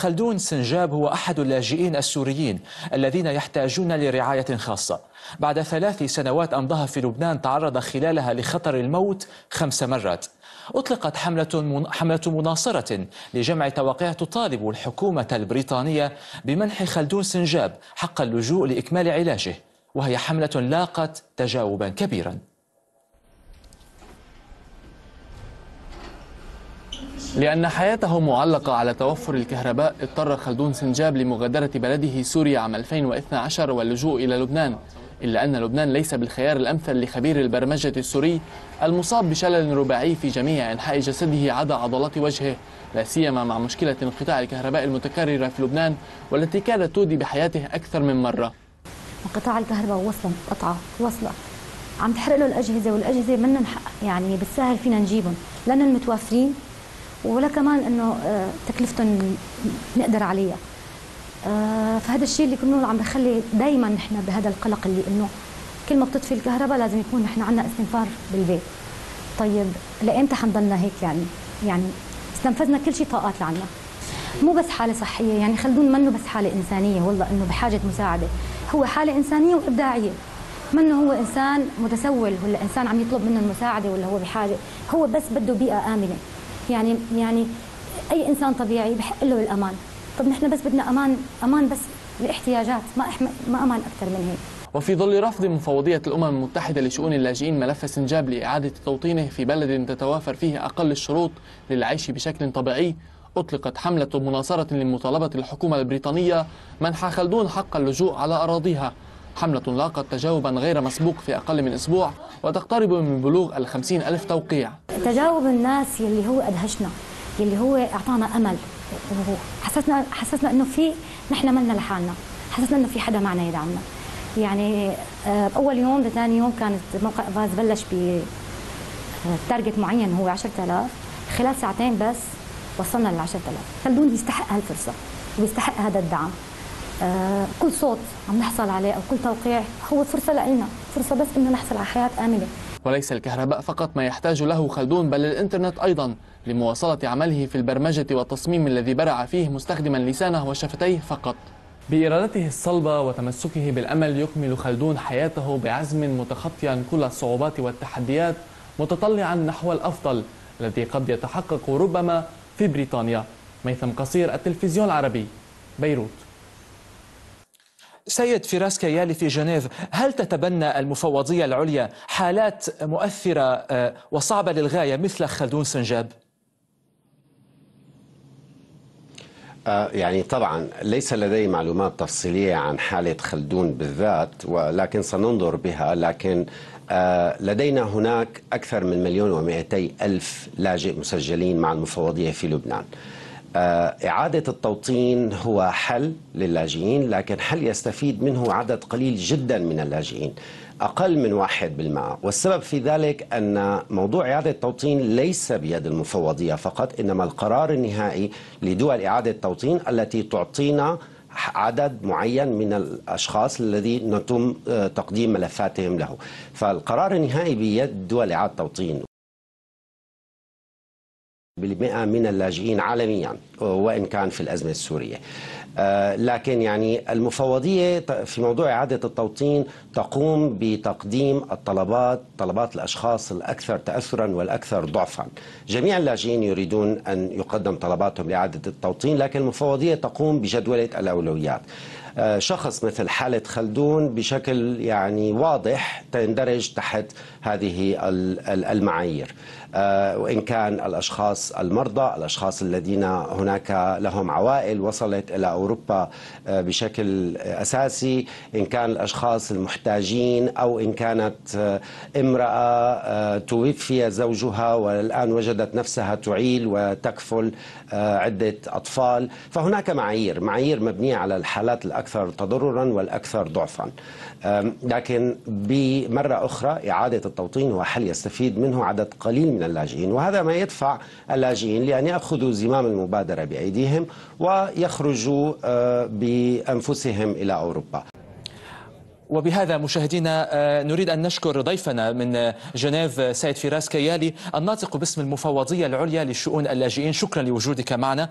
خلدون سنجاب هو أحد اللاجئين السوريين الذين يحتاجون لرعاية خاصة. بعد 3 سنوات أمضاها في لبنان تعرض خلالها لخطر الموت 5 مرات. أطلقت حملة مناصرة لجمع توقيع تطالب الحكومة البريطانية بمنح خلدون سنجاب حق اللجوء لإكمال علاجه، وهي حملة لاقت تجاوبا كبيرا. لأن حياته معلقة على توفر الكهرباء، اضطر خلدون سنجاب لمغادرة بلده سوريا عام 2012 واللجوء إلى لبنان، إلا أن لبنان ليس بالخيار الأمثل لخبير البرمجة السوري المصاب بشلل رباعي في جميع أنحاء جسده عدا عضلات وجهه، لا سيما مع مشكلة انقطاع الكهرباء المتكررة في لبنان والتي كادت تودي بحياته أكثر من مرة. انقطاع الكهرباء وصلت قطعة وصلت عم تحرق له الأجهزة، والأجهزة منن يعني بالسهل فينا نجيبهم لأن المتوفرين، ولا كمان انه تكلفتهم نقدر عليها. فهذا الشيء اللي كنا عم بخلي دائما نحن بهذا القلق اللي انه كل ما بتطفي الكهرباء لازم يكون نحن عندنا استنفار بالبيت. طيب لامتى حنضلنا هيك يعني استنفذنا كل شيء طاقات لعنا. مو بس حاله صحيه، يعني خلدون منه بس حاله انسانيه والله انه بحاجه مساعده، هو حاله انسانيه وابداعيه. منه هو انسان متسول ولا انسان عم يطلب منه المساعده ولا هو بحاجه، هو بس بده بيئه امنه. يعني اي انسان طبيعي بحق له الامان. طب نحن بس بدنا امان بس الاحتياجات، ما امان اكثر من هيك. وفي ظل رفض مفوضية الأمم المتحدة لشؤون اللاجئين ملف سنجاب لإعادة توطينه في بلد تتوافر فيه أقل الشروط للعيش بشكل طبيعي، أطلقت حملة مناصرة لمطالبة الحكومة البريطانية منح خلدون حق اللجوء على أراضيها. حملة لاقت تجاوبا غير مسبوق في أقل من أسبوع وتقترب من بلوغ 50,000 توقيع. تجاوب الناس يلي هو أدهشنا، يلي هو أعطانا أمل، حسسنا إنه في نحن ملنا لحالنا، حسسنا إنه في حدا معنا يدعمنا. يعني أول يوم لثاني يوم كانت موقع فاز بلش بتارجت معين هو 10,000، خلال ساعتين بس وصلنا ل 10,000. خلدون يستحق هالفرصة ويستحق هذا الدعم. كل صوت عم نحصل عليه أو كل توقيع هو فرصة لنا، فرصة بس إنه نحصل على حياة آمنة. وليس الكهرباء فقط ما يحتاج له خلدون، بل الإنترنت أيضا لمواصلة عمله في البرمجة والتصميم الذي برع فيه مستخدما لسانه وشفتيه فقط. بإرادته الصلبة وتمسكه بالأمل يكمل خلدون حياته بعزم متخطيا كل الصعوبات والتحديات، متطلعا نحو الأفضل الذي قد يتحقق ربما في بريطانيا. ميثم قصير، التلفزيون العربي، بيروت. سيد فراس كيالي في جنيف، هل تتبنى المفوضية العليا حالات مؤثرة وصعبة للغاية مثل خلدون سنجاب؟ يعني طبعا ليس لدي معلومات تفصيلية عن حالة خلدون بالذات، ولكن سننظر بها. لكن لدينا هناك أكثر من 1,200,000 لاجئ مسجلين مع المفوضية في لبنان. إعادة التوطين هو حل للاجئين، لكن حل يستفيد منه عدد قليل جدا من اللاجئين، أقل من 1%. والسبب في ذلك أن موضوع إعادة التوطين ليس بيد المفوضية فقط، إنما القرار النهائي لدول إعادة التوطين التي تعطينا عدد معين من الأشخاص الذي نتم تقديم ملفاتهم له. فالقرار النهائي بيد دول إعادة التوطين. 100 من اللاجئين عالميا وإن كان في الأزمة السورية. لكن يعني المفوضية في موضوع إعادة التوطين تقوم بتقديم طلبات الأشخاص الأكثر تأثرا والأكثر ضعفا. جميع اللاجئين يريدون أن يقدم طلباتهم لإعادة التوطين، لكن المفوضية تقوم بجدولة الأولويات. شخص مثل حالة خلدون بشكل يعني واضح تندرج تحت هذه المعايير، وإن كان الأشخاص المرضى، الأشخاص الذين هناك لهم عوائل وصلت إلى أوروبا بشكل أساسي، إن كان الأشخاص المحتاجين، أو إن كانت امرأة توفي زوجها والآن وجدت نفسها تعيل وتكفل عدة أطفال. فهناك معايير مبنية على الحالات الأكثر تضررا والأكثر ضعفا. لكن بمرة أخرى إعادة التوطين هو حل يستفيد منه عدد قليل من اللاجئين، وهذا ما يدفع اللاجئين لأن يأخذوا زمام المبادرة بأيديهم ويخرجوا بأنفسهم إلى أوروبا. وبهذا مشاهدينا نريد أن نشكر ضيفنا من جنيف سيد فراس كيالي الناطق باسم المفوضية العليا لشؤون اللاجئين. شكرا لوجودك معنا.